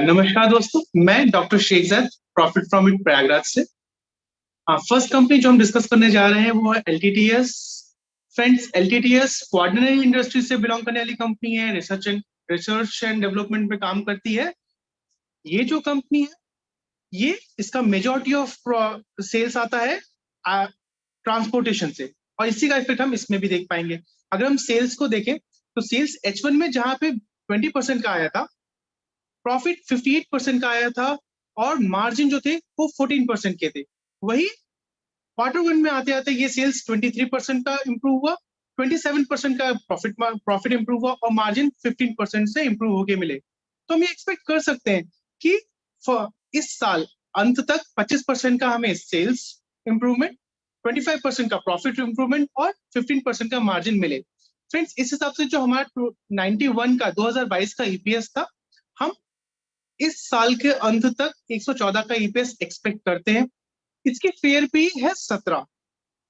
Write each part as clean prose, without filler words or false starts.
नमस्कार दोस्तों, मैं doctor Shekhzad profit from it Prayagraj से। फर्स्ट कंपनी जो हम डिस्कस करने जा रहे हैं वो है एलटीटीएस। फ्रेंड्स, एलटीटीएस कोऑर्डिनरी इंडस्ट्री से बिलोंग करने वाली कंपनी है। रिसर्च एंड डेवलपमेंट में काम करती है। ये जो कंपनी है, ये इसका मेजॉरिटी ऑफ सेल्स आता है ट्रांसपोर्टेशन से, और इसी का इफेक्ट हम इसमें भी देख पाएंगे। अगर हम सेल्स को देखें तो सेल्स H1 में जहां पे 20% का आया था, प्रॉफिट 58% का आया था, और मार्जिन जो थे वो 14% के थे। वही क्वार्टर वन में आते आते ये सेल्स 23% का इंप्रूव हुआ, 27% का प्रॉफिट इंप्रूव हुआ, और मार्जिन 15% से इंप्रूव होके मिले। तो हम ये एक्सपेक्ट कर सकते हैं कि इस साल अंत तक 25% का हमें सेल्स इंप्रूवमेंट, 25% का प्रॉफिट इंप्रूवमेंट और 15% का मार्जिन मिले। फ्रेंड्स, इस हिसाब से जो हमारा 91 का 2022 का ईपीएस था, हम इस साल के अंत तक 114 का ईपीएस एक्सपेक्ट करते हैं। इसकी फेयर पी है 17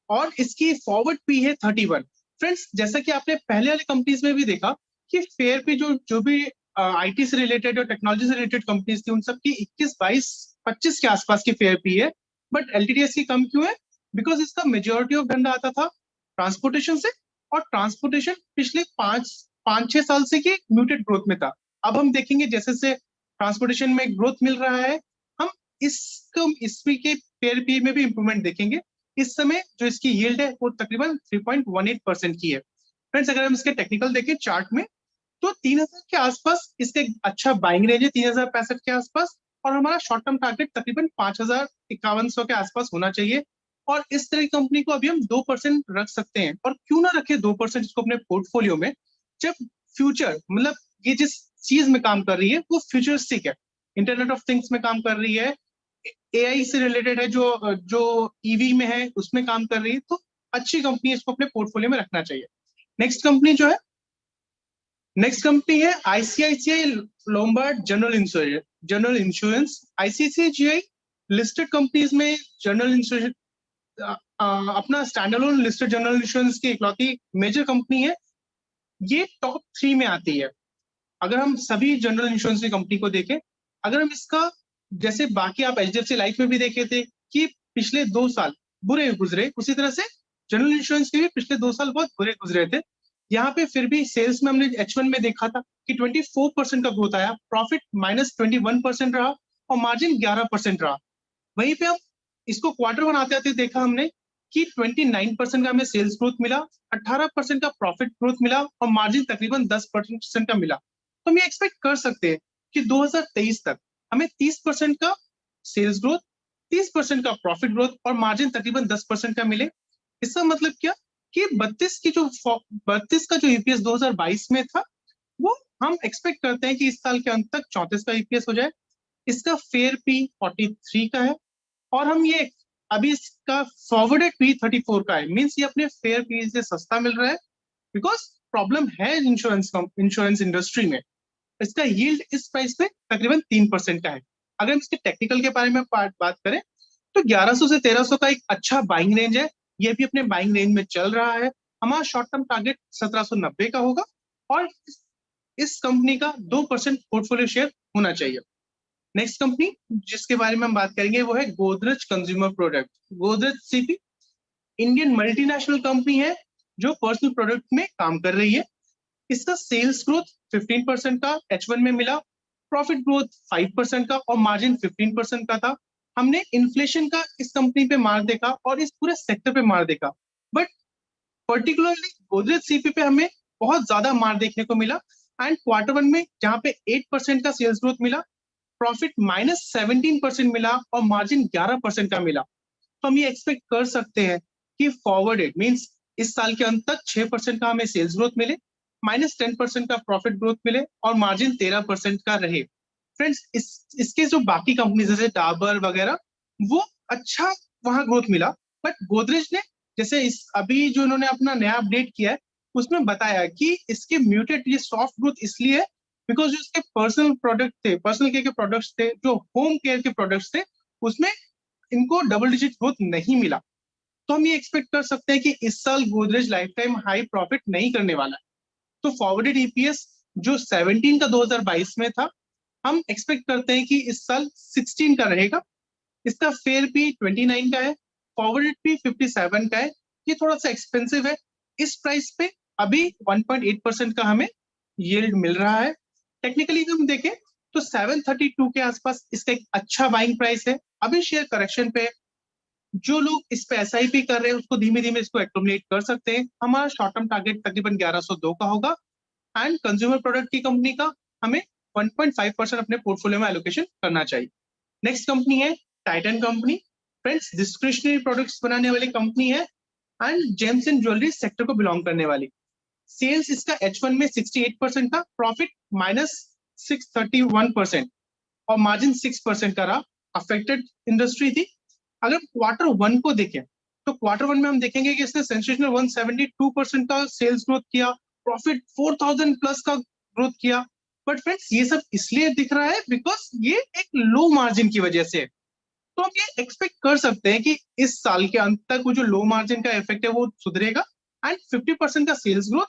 और इसकी फॉरवर्ड पी है 31। फ्रेंड्स, जैसा कि आपने पहले वाले कंपनीज में भी देखा कि फेयर पी जो जो भी आईटी से रिलेटेड और टेक्नोलॉजी से रिलेटेड कंपनीज थी, उन सब की 21, 22, 25 के आसपास की फेयर पी है। बट एलटीडीएस की कम क्यों है? बिकॉज इसका मेजोरिटी ऑफ धंधा आता था ट्रांसपोर्टेशन से, और ट्रांसपोर्टेशन पिछले पांच पांच छह साल से की म्यूटेड ग्रोथ में था। अब हम देखेंगे जैसे से ट्रांसपोर्टेशन में ग्रोथ मिल रहा है, हम इसको इसवी के फेयर पी में भी इंप्रूवमेंट देखेंगे। इस समय जो इसकी यील्ड है वो तकरीबन 3.18% की है। फ्रेंड्स, अगर हम इसके टेक्निकल देखें चार्ट में, तो 3000 के आसपास इसका एक अच्छा बाइंग रेंज है, 3065 के आसपास। और हमारा शॉर्ट टर्म टारगेट तकरीबन 5100 के आसपास होना चाहिए। और इस तरह की कंपनी को अभी हम 2% रख सकते हैं। और क्यों ना रखे 2% इसको अपने पोर्टफोलियो में, जब फ्यूचर मतलब ये जिस चीज में काम कर रही है वो फ्यूचरिस्टिक है, इंटरनेट ऑफ थिंग्स में काम कर रही है, एआई से रिलेटेड है, जो जो ईवी में है उसमें काम कर रही है। तो अच्छी कंपनी है, इसको अपने पोर्टफोलियो में रखना चाहिए। नेक्स्ट कंपनी है ICICI Lombard general insurance. ICICI listed companies में जनरल इंश्योरेंस अपना stand alone listed general insurance की इकलौती मेजर कंपनी है। ये टॉप 3 में आती है अगर हम सभी जनरल इंश्योरेंस की कंपनी को देखें। अगर हम इसका जैसे बाकी आप एचडीएफसी लाइफ में भी देखे थे कि पिछले 2 साल बुरे गुजरे, उसी तरह से जनरल इंश्योरेंस के भी पिछले 2 साल बहुत बुरे गुजरे थे। यहाँ पे फिर भी सेल्स में हमने H1 में देखा था कि 24% का ग्रोथ आया, प्रॉफिट -21% रहा, और मार्जिन 11% रहा। वहीं पे हम इसको क्वार्टर वन आते आते देखा हमने कि 29% का हमें सेल्स ग्रोथ मिला, 18% का प्रॉफिट ग्रोथ मिला, और मार्जिन तकरीबन 10% का मिला। तो हम ये एक्सपेक्ट कर सकते हैं कि 2023 तक हमें 30% का सेल्स ग्रोथ, 30% का प्रॉफिट ग्रोथ, और मार्जिन तकरीबन 10% का मिले। इसका मतलब क्या कि 32 का जो ईपीएस 2022 में था, वो हम एक्सपेक्ट करते हैं कि इस साल के अंत तक 34 का ईपीएस हो जाए। इसका फेयर पी 43 का है, और हम ये अभी इसका फॉरवर्डेड पी 34 का है। मीन्स ये अपने फेयर पी से सस्ता मिल रहा है, बिकॉज प्रॉब्लम है इंश्योरेंस इंडस्ट्री में। इसका यील्ड इस प्राइस पे तकरीबन 3% का है। अगर हम इसके टेक्निकल के बारे में बात करें तो 1100 से 1300 का एक अच्छा बाइंग रेंज है। ये भी अपने बाइंग रेंज में चल रहा है। हमारा शॉर्ट टर्म टारगेट 1790 का होगा, और इस कंपनी का 2% पोर्टफोलियो शेयर होना चाहिए। नेक्स्ट कंपनी जिसके बारे में हम बात करेंगे वो है Godrej consumer product. Godrej CP Indian multinational company है जो पर्सनल प्रोडक्ट में काम कर रही है। इसका सेल्स ग्रोथ 15% का H1 में मिला, प्रॉफिट ग्रोथ 5% का, और मार्जिन 15% का था। हमने इन्फ्लेशन का इस कंपनी पे मार देखा और इस पूरे सेक्टर पे मार देखा, बट पर्टिकुलरली गोदरेज सीपी पे हमें बहुत ज्यादा मार देखने को मिला। एंड क्वार्टर वन में जहां पे 8% का सेल्स ग्रोथ मिला, प्रॉफिट -17% मिला, और मार्जिन 11% का मिला। तो हम ये एक्सपेक्ट कर सकते हैं कि फॉरवर्डेड मीन्स इस साल के अंत तक 6% का हमें सेल्स ग्रोथ मिले, -10% का प्रॉफिट ग्रोथ मिले, और मार्जिन 13% का रहे। फ्रेंड्स, इसके जो बाकी कंपनीज जैसे डाबर वगैरह, वो अच्छा वहां ग्रोथ मिला। बट गोदरेज ने जैसे इस अभी जो इन्होंने अपना नया अपडेट किया है, उसमें बताया कि इसके म्यूटेड ये सॉफ्ट ग्रोथ इसलिए है बिकॉज जो इसके पर्सनल प्रोडक्ट थे, पर्सनल केयर के प्रोडक्ट्स थे, जो होम केयर के प्रोडक्ट्स थे, उसमें इनको डबल डिजिट ग्रोथ नहीं मिला। तो हम ये एक्सपेक्ट कर सकते हैं कि इस साल Godrej life time high profit नहीं करने वाला है। तो फॉरवर्डेड ईपीएस जो 17 का 2022 में था, हम एक्सपेक्ट करते हैं कि इस साल 16 का रहेगा। इसका फेयर भी 29 का है, फॉरवर्डेड भी 57 का है। ये थोड़ा सा एक्सपेंसिव है। इस प्राइस पे अभी 1.8% का हमें यील्ड मिल रहा है। टेक्निकली हम देखें तो 732 के आसपास इसका एक अच्छा बाइंग प्राइस है। अभी शेयर करेक्शन पे है। जो लोग इस पे एसआईपी कर रहे हैं उसको धीमे धीमे इसको एक्यूमुलेट कर सकते हैं। हमारा शॉर्ट टर्म टारगेट तकरीबन 1102 का होगा एंड कंज्यूमर प्रोडक्ट की कंपनी का हमें 1.5% अपने पोर्टफोलियो में एलोकेशन करना चाहिए। नेक्स्ट कंपनी है Titan company. Friends, discretionary products बनाने वाली कंपनी है and James and jewellery sector को बिलोंग करने वाली। सेल्स इसका H1 में 68% था, प्रॉफिट -631% और मार्जिन 6% का रहा। अफेक्टेड इंडस्ट्री थी। अगर Q1 को देखें तो Q1 में हम देखेंगे कि इसने सेंसेशनल 172% का सेल्स ग्रोथ किया, प्रॉफिट 4000 प्लस का ग्रोथ किया। बट फ्रेंड्स, ये सब इसलिए दिख रहा है बिकॉज ये एक लो मार्जिन की वजह से। तो हम ये एक्सपेक्ट कर सकते हैं कि इस साल के अंत तक वो जो लो मार्जिन का इफेक्ट है वो सुधरेगा एंड 50% का सेल्स ग्रोथ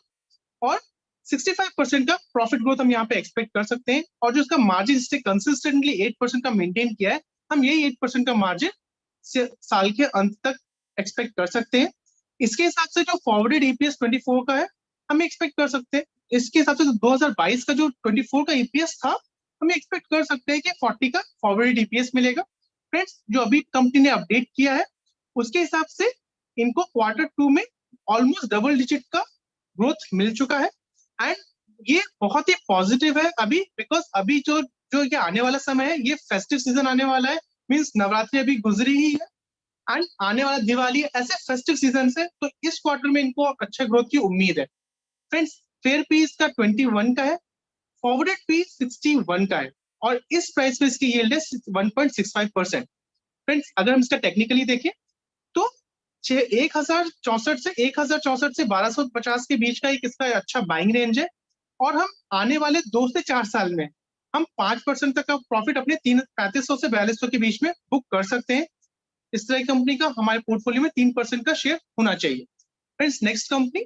और 65% का प्रॉफिट ग्रोथ हम यहाँ पे एक्सपेक्ट कर सकते हैं। और जो इसका मार्जिन इसने कंसिस्टेंटली 8% का मेंटेन किया है, हम यही 8% का मार्जिन साल के अंत तक एक्सपेक्ट कर सकते हैं। इसके हिसाब से जो फॉरवर्डेड ईपीएस 24 का है, हम एक्सपेक्ट कर सकते हैं इसके हिसाब से 2022 का जो 24 का ईपीएस था, हम एक्सपेक्ट कर सकते हैं कि 40 का फॉरवर्डेड ईपीएस मिलेगा। फ्रेंड्स, जो अभी कंपनी ने अपडेट किया है उसके हिसाब से इनको Q2 में ऑलमोस्ट डबल डिजिट का ग्रोथ मिल चुका है एंड ये बहुत ही पॉजिटिव है अभी बिकॉज अभी जो जो ये आने वाला समय है, ये फेस्टिव सीजन आने वाला है। मींस नवरात्रि अभी गुजरी ही है एंड आने वाला दिवाली है, ऐसे फेस्टिव सीजन से तो इस क्वार्टर में इनको अच्छे ग्रोथ की उम्मीद है। फ्रेंड्स, फेयर पी इसका 21 का है, फॉरवर्डेड पी 61 का है और इस प्राइस पे इसकी यील्ड है 1.65%। फ्रेंड्स, अगर हम इसका टेक्निकली देखें तो 1064 से 1064 से 1250 के बीच का एक इसका अच्छा बाइंग रेंज है और हम आने वाले 2 से 4 साल में हम 5% तक का प्रॉफिट अपने 3500 से 4200 के बीच में बुक कर सकते हैं। इस तरह की कंपनी का हमारे पोर्टफोलियो में 3% का शेयर होना चाहिए। Friends, next company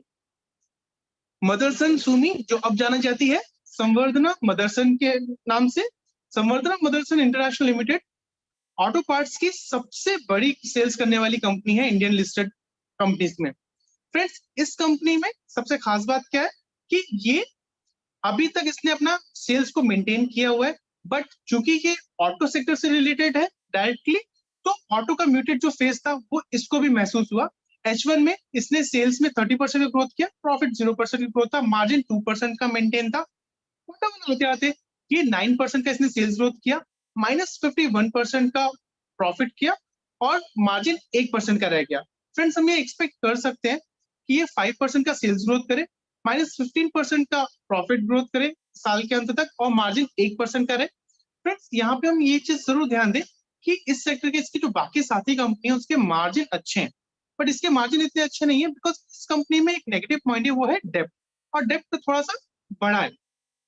Motherson Sumi, जो अब जाना जाती है संवर्धना मदरसन के नाम से। Samvardhana Motherson international limited auto parts की सबसे बड़ी सेल्स करने वाली कंपनी है इंडियन लिस्टेड कंपनीज में। फ्रेंड्स, इस कंपनी में सबसे खास बात क्या है कि ये अभी तक इसने अपना सेल्स को मेंटेन किया हुआ है बट चूंकि ये ऑटो सेक्टर से रिलेटेड है डायरेक्टली, तो ऑटो का म्यूटेड जो फेज था वो इसको भी महसूस हुआ। H1 में इसने सेल्स में 30% का ग्रोथ किया, प्रॉफिट 0% का ग्रोथ था, मार्जिन 2% का मेंटेन था। आते आते ये 9% का इसने सेल्स ग्रोथ किया, -51% का प्रॉफिट किया और मार्जिन 1% का रह गया। फ्रेंड्स, हम ये एक्सपेक्ट कर सकते हैं कि ये 5% का सेल्स ग्रोथ करे, -15% का प्रॉफिट ग्रोथ करे साल के अंत तक और मार्जिन 1% का रहे। फ्रेंड्स, यहाँ पे हम ये चीज जरूर ध्यान दें कि इस सेक्टर के इसकी जो बाकी साथी कंपनी है उसके मार्जिन अच्छे हैं बट इसके मार्जिन इतने अच्छे नहीं है बिकॉज इस कंपनी में एक नेगेटिव पॉइंट है, वो है डेप्ट और डेप्ट थोड़ा सा बड़ा है।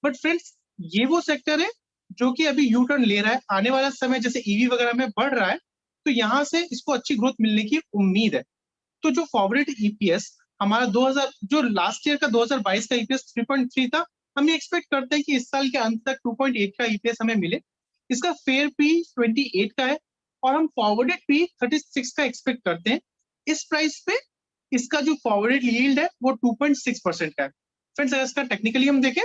बट फ्रेंड्स, ये वो सेक्टर है जो कि अभी यू टर्न ले रहा है। आने वाला समय जैसे ईवी वगैरह में बढ़ रहा है तो यहाँ से इसको अच्छी ग्रोथ मिलने की उम्मीद है। तो जो फॉरवर्डेड ईपीएस हमारा 2000 जो लास्ट ईयर का 2022 का ईपीएस 3.3 था, हम ये एक्सपेक्ट करते हैं कि इस साल के अंत तक 2.8 का ईपीएस हमें मिले। इसका फेयर पी 28 का है और हम फॉरवर्डेड पी 36 का एक्सपेक्ट करते हैं। इस प्राइस पे इसका जो फॉरवर्डेड यील्ड है वो 2.6% का है। फ्रेंड्स, अगर इसका टेक्निकली हम देखें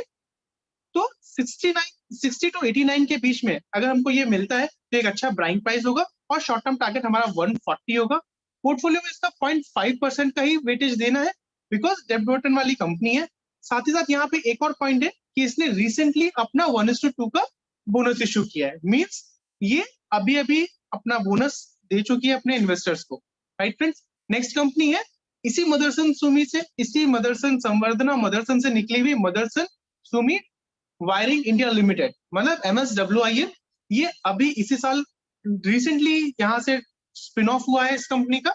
तो 60 टू 89 के बीच में अगर हमको ये मिलता है तो एक अच्छा ब्राइंग प्राइस होगा और शॉर्ट टर्म टारगेट हमारा 140 होगा। पोर्टफोलियो में इसका 0.5% का ही वेटेज देना है बिकॉज डेब्ट बर्डन वाली कंपनी है। साथ ही साथ यहाँ पे एक और पॉइंट है कि इसने रिसेंटली अपना 1:2 का बोनस इश्यू किया है। मींस ये अभी अभी अपना बोनस दे चुकी है अपने इन्वेस्टर्स को। राइट फ्रेंड्स, नेक्स्ट कंपनी है इसी मदरसन सुमी से, इसी मदरसन संवर्धना मदरसन से निकली हुई Motherson Sumi wiring India limited, मतलब MSWIL। ये अभी इसी साल रिसेंटली यहाँ से स्पिन ऑफ हुआ है इस कंपनी का,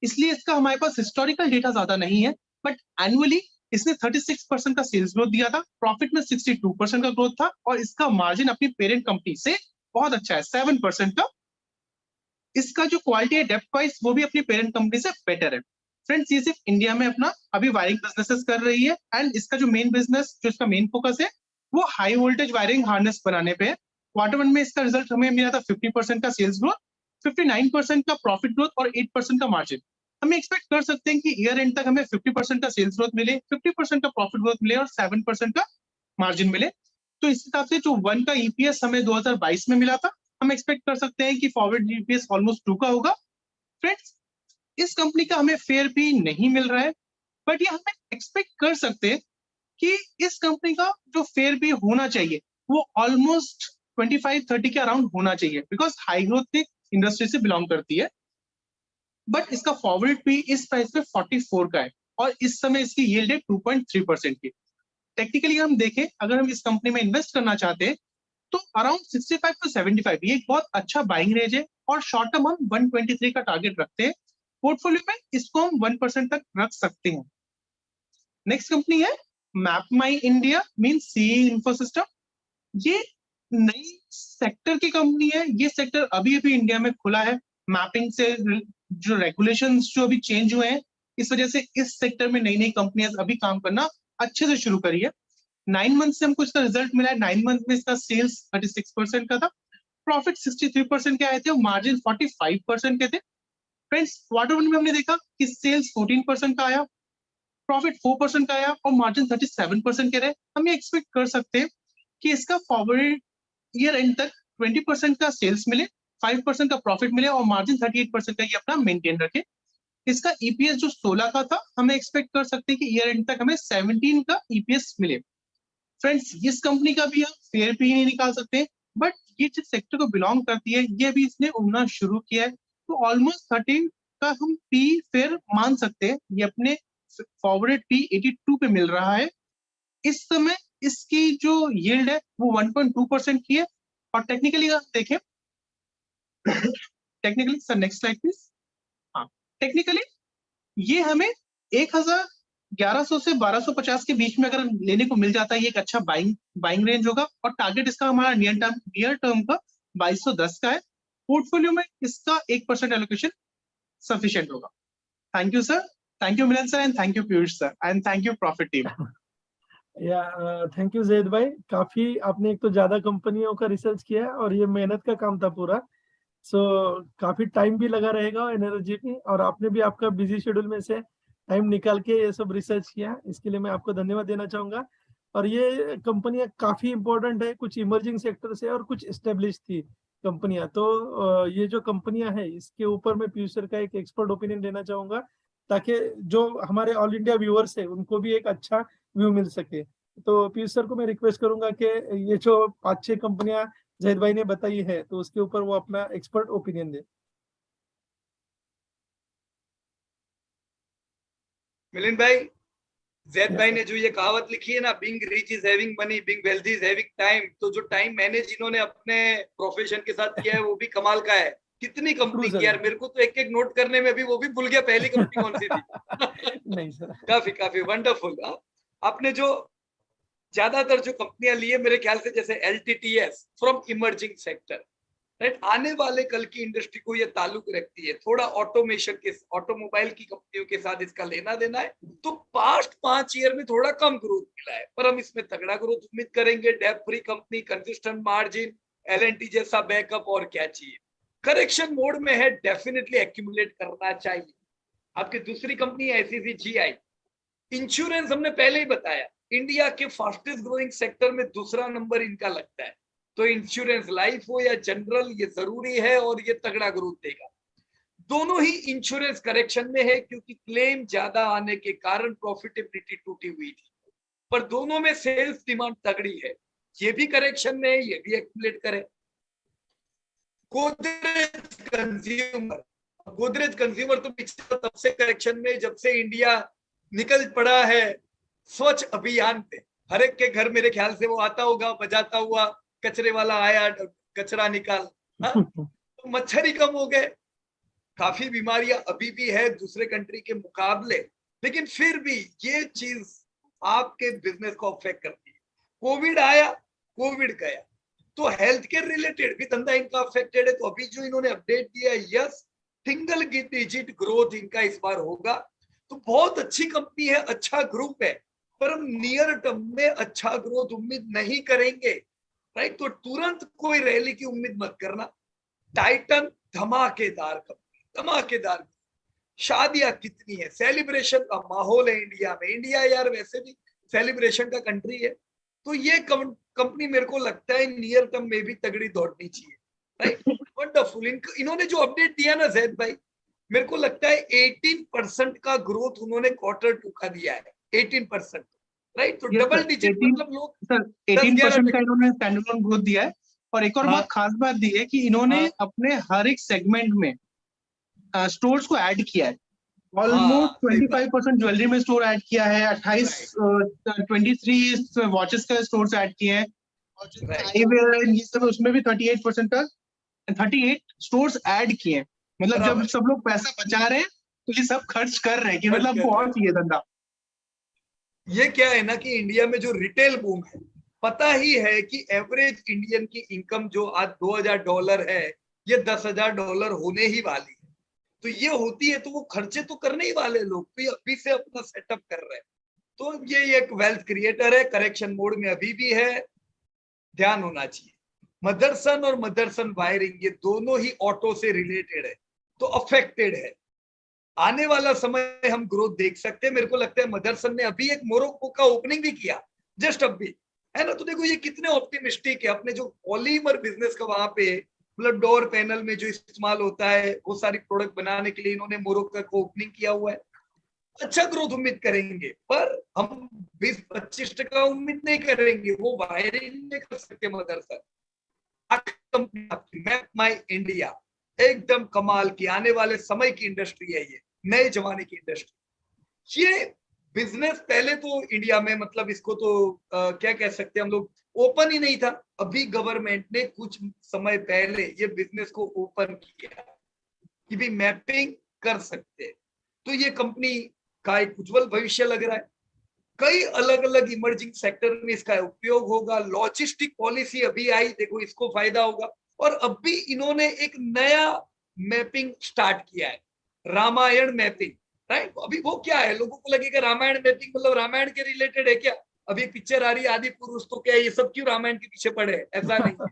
इसलिए इसका हमारे पास हिस्टोरिकल डेटा ज्यादा नहीं है बट एनुअली इसने 36% का सेल्स ग्रोथ दिया था, प्रॉफिट में 62% का ग्रोथ था और इसका मार्जिन अपनी पेरेंट कंपनी से बहुत अच्छा है, 7% का। इसका जो क्वालिटी है डेप्थ वाइज वो भी अपनी पेरेंट कंपनी से बेटर है। फ्रेंड्स, ये सिर्फ इंडिया में अपना अभी वायरिंग बिजनेसेस कर रही है एंड इसका जो मेन बिजनेस जो इसका मेन फोकस है वो हाई वोल्टेज वायरिंग हार्नेस बनाने पे है। क्वार्टर वन में इसका रिजल्ट हमें मिला था 50% का सेल्स ग्रोथ, 59% का प्रॉफिट ग्रोथ और 8% का मार्जिन। हम एक्सपेक्ट कर सकते हैं कि ईयर एंड तक हमें 50% का सेल्स ग्रोथ मिले, 50% का प्रॉफिट ग्रोथ मिले और 7% का मार्जिन मिले। तो इस हिसाब से जो 1 का ईपीएस हमें 2022 में मिला था, हम एक्सपेक्ट कर सकते हैं कि फॉरवर्ड ईपीएस ऑलमोस्ट 2 का होगा। फ्रेंड्स, इस कंपनी का हमें फेयर भी नहीं मिल रहा है, बट ये हमें एक्सपेक्ट कर सकते हैं कि इस कंपनी का जो फेयर भी होना चाहिए वो ऑलमोस्ट 25-30 के अराउंड होना चाहिए, बिकॉज हाई ग्रोथ की इंडस्ट्री से बिलोंग करती है। बट इसका फॉरवर्ड भी इस प्राइस पे 44 का है और इस समय इसकी यील्ड है 2.3% की। टेक्निकली हम देखें, अगर हम इस कंपनी में इन्वेस्ट करना चाहते हैं तो अराउंड 65 to 75 ये एक बहुत अच्छा बाइंग रेंज है और शॉर्ट टर्म हम 123 का टारगेट रखते हैं। पोर्टफोलियो में इसको हम 1% तक रख सकते हैं। नेक्स्ट कंपनी है मैप माई इंडिया मीन सीई इंफोसिस्टम। ये नई सेक्टर की कंपनी है। ये सेक्टर अभी अभी इंडिया में खुला है। मैपिंग से जो रेगुलेशंस जो अभी चेंज हुए हैं, इस वजह से इस सेक्टर में नई नई कंपनियां अभी काम करना अच्छे से शुरू करी है। 9 मंथ से हमको इसका रिजल्ट मिला है। 9 मंथ में इसका सेल्स 36% का था, प्रॉफिट 63% के आए थे और मार्जिन 45% के थे। फ्रेंड्स, क्वार्टर वन में हमने देखा कि सेल्स 14% का आया, प्रॉफिट 4% का आया और मार्जिन 37% के रहे। हम ये एक्सपेक्ट कर सकते हैं कि इसका फॉरवर्ड ईयर एंड तक 20% का सेल्स मिले, 5% का प्रॉफिट मिले और मार्जिन 38% का ये अपना मेंटेन रखे। इसका ईपीएस जो 16 का था, हमें एक्सपेक्ट कर सकते हैं कि ईयर एंड तक हमें 17 का ईपीएस मिले। फ्रेंड्स, इस कंपनी का भी हम फेयर भी नहीं निकाल सकते, बट ये जिस सेक्टर को बिलोंग करती है ये भी इसने उड़ना शुरू किया है, तो ऑलमोस्ट 30 का हम पी फेयर मान सकते हैं। ये अपने फॉरवर्ड पी 82 पे मिल रहा है इस समय। इसकी जो यील्ड है वो 1.2% की है और टेक्निकली अगर देखें technically sir next slide please. हाँ, टेक्निकली ये हमें 1100 से 1250 के बीच में अगर लेने को मिल जाता है, ये एक अच्छा बाइंग रेंज होगा और टारगेट इसका हमारा नियर टर्म का 2210 का है। पोर्टफोलियो में इसका 1% एलोकेशन सफिशिएंट होगा। Thank you sir, thank you Milan sir and thank you Piyush sir and thank you profit team. या थैंक यू जैद भाई, काफी आपने एक तो ज्यादा कंपनियों का रिसर्च किया है और ये मेहनत का काम था पूरा। सो काफी टाइम भी लगा रहेगा, एनर्जी भी, और आपने भी आपका बिजी शेड्यूल में से टाइम निकाल के ये सब रिसर्च किया, इसके लिए मैं आपको धन्यवाद देना चाहूंगा। और ये कंपनियां काफी इंपॉर्टेंट है, कुछ इमर्जिंग सेक्टर से और कुछ एस्टेब्लिश थी कंपनियां। तो ये जो कंपनियां हैं इसके ऊपर मैं पीयूष सर का एक एक्सपर्ट ओपिनियन देना चाहूंगा, ताकि जो हमारे ऑल इंडिया व्यूअर्स है उनको भी एक अच्छा व्यू मिल सके। तो पीयूष सर को मैं रिक्वेस्ट करूंगा कि ये जो 5-6 कंपनियां जैद भाई ने बताई है तो उसके ऊपर वो अपना एक्सपर्ट ओपिनियन दे। मिलिंद भाई, जैद Yes, भाई sir. ने जो ये कहावत लिखी है ना, being rich is having money, being wealthy is having time, तो जो टाइम मैनेज इन्होंने अपने प्रोफेशन के साथ किया है वो भी कमाल का है। कितनी कंपनी True, की यार, sir. मेरे को तो एक एक नोट करने में भी वो भी भूल गया पहली कंपनी कौन सी थी। नहीं सर। काफी काफी वंडरफुल। आपने जो ज्यादातर जो कंपनियां ली है मेरे ख्याल से, जैसे LTTS from emerging sector, right, आने वाले कल की इंडस्ट्री को ये ताल्लुक रखती है, थोड़ा ऑटोमेशन के, ऑटोमोबाइल की कंपनियों के साथ इसका लेना देना है। तो पास्ट 5 ईयर में थोड़ा कम ग्रोथ मिला है, पर हम इसमें तगड़ा ग्रोथ उम्मीद करेंगे। Debt free company, consistent margin, LNT जैसा बैकअप, और क्या चाहिए। करेक्शन मोड में है, डेफिनेटली एक्यूमुलेट करना चाहिए। आपकी दूसरी कंपनी है ICICI। इंश्योरेंस हमने पहले ही बताया, इंडिया के फास्टेस्ट ग्रोइंग सेक्टर में दूसरा नंबर इनका लगता है। तो इंश्योरेंस लाइफ हो या जनरल, ये जरूरी है और ये तगड़ा ग्रोथ देगा। दोनों ही इंश्योरेंस करेक्शन में है, क्योंकि क्लेम ज्यादा आने के कारण प्रॉफिटेबिलिटी टूटी हुई थी, पर दोनों में सेल्स डिमांड तगड़ी है। ये भी करेक्शन में है, ये भी एक्यूमुलेट करे। गोदरेज कंज्यूमर तो पिछले तब से करेक्शन में, जब से इंडिया निकल पड़ा है स्वच्छ अभियान पे। हर एक के घर मेरे ख्याल से वो आता होगा बजाता हुआ, कचरे वाला आया, कचरा निकाल। तो मच्छर ही कम हो गए। काफी बीमारियां अभी भी है दूसरे कंट्री के मुकाबले, लेकिन फिर भी ये चीज आपके बिजनेस को अफेक्ट करती है। कोविड आया, कोविड गया, तो हेल्थ केयर रिलेटेड भी धंधा इनका अफेक्टेड है। तो अभी जो इन्होंने अपडेट दिया है, यस, सिंगल डिजिट ग्रोथ इनका इस बार होगा। तो बहुत अच्छी कंपनी है, अच्छा ग्रुप है, पर हम नियर टर्म में अच्छा ग्रोथ उम्मीद नहीं करेंगे, राइट। तो तुरंत कोई रैली की उम्मीद मत करना। टाइटन धमाकेदार कंपनी, धमाकेदार। शादियां कितनी है, सेलिब्रेशन का माहौल है इंडिया में। इंडिया यार वैसे भी सेलिब्रेशन का कंट्री है। तो ये कंपनी मेरे को लगता है नियर टर्म में भी तगड़ी दौड़नी चाहिए, राइट। वंडरफुल। इन्होंने जो अपडेट दिया ना जैद भाई, मेरे को लगता है 18% का ग्रोथ उन्होंने Q2 का दिया है, 18%, राइट। तो Yes, डबल sir, डिजिट 18 मतलब लोग सर 18% का इन्होंने स्टैंडअलोन ग्रोथ दिया है। और एक और हाँ। बात खास बात दी है कि इन्होंने हाँ। अपने हर एक सेगमेंट में स्टोर्स को ऐड किया है। हाँ, ऑलमोस्ट सही बात। 25% ज्वेलरी में स्टोर ऐड किया है, 23 वॉचेस का स्टोर्स ऐड किए हैं, और जो Right. eyewear है ये सब उसमें भी 38% का 38 स्टोर्स ऐड किए हैं। मतलब जब बराबर। सब लोग पैसा बचा रहे हैं तो ये सब खर्च कर रहे हैं कि खर्च मतलब कर रहे बहुत हैं। चाहिए धंधा। ये क्या है ना कि इंडिया में जो रिटेल बूम है, पता ही है कि एवरेज इंडियन की इनकम जो आज $2000 है, ये $10,000 होने ही वाली है। तो ये होती है तो वो खर्चे तो करने ही वाले लोग, तो ये अभी से अपना सेटअप कर रहे हैं। तो ये एक वेल्थ क्रिएटर है, करेक्शन मोड में अभी भी है, ध्यान होना चाहिए। मदरसन और मदरसन वायरिंग ये दोनों ही ऑटो से रिलेटेड है, तो अफेक्टेड है। आने वाला समय हम ग्रोथ देख सकते हैं। मेरे को लगता है मदरसन ने अभी एक मोरक्को का ओपनिंग भी किया, जस्ट अभी, है ना। तो देखो ये कितने ऑप्टिमिस्टिक है। अपने जो पॉलीमर बिजनेस का वहां पे मतलब डोर पैनल में जो इस्तेमाल होता है वो सारी प्रोडक्ट बनाने के लिए इन्होंने मोरक्को का ओपनिंग किया हुआ है। अच्छा ग्रोथ उम्मीद करेंगे, पर हम 20-25% उम्मीद नहीं करेंगे। वो वायरिंग नहीं कर सकते मदरसन। कंपनी आपकी मैप माई इंडिया एकदम कमाल की आने वाले समय की इंडस्ट्री है, ये नए जमाने की इंडस्ट्री। ये बिजनेस पहले तो इंडिया में मतलब इसको तो क्या कह सकते हैं हम लोग, ओपन ही नहीं था। अभी गवर्नमेंट ने कुछ समय पहले ये बिजनेस को ओपन किया कि भी मैपिंग कर सकते हैं। तो ये कंपनी का एक उज्जवल भविष्य लग रहा है। कई अलग अलग इमर्जिंग सेक्टर में इसका उपयोग होगा। लॉजिस्टिक पॉलिसी अभी आई, देखो इसको फायदा होगा। और अब भी इन्होंने एक नया मैपिंग स्टार्ट किया है, रामायण मैपिंग, राइट। अभी वो क्या है, लोगों को लगेगा रामायण मैपिंग मतलब रामायण के रिलेटेड है क्या। अभी एक पिक्चर आ रही है आदि पुरुष, तो क्या ये सब क्यों रामायण के पीछे पड़े हैं, ऐसा नहीं है।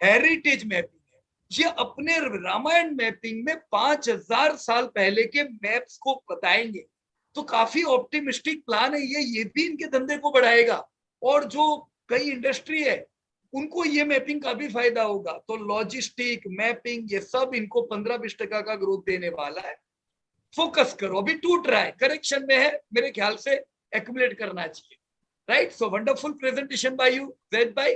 हेरिटेज मैपिंग है ये। अपने रामायण मैपिंग में 5000 साल पहले के मैप्स को बताएंगे। तो काफी ऑप्टिमिस्टिक प्लान है ये भी इनके धंधे को बढ़ाएगा। और जो कई इंडस्ट्री है उनको ये मैपिंग का भी फायदा होगा। तो लॉजिस्टिक मैपिंग ये सब इनको 15-20% का ग्रोथ देने वाला है। फोकस करो, अभी टूट रहा है, करेक्शन में है, मेरे ख्याल से एक्यूमुलेट करना चाहिए, right. So wonderful presentation by you Zaid भाई।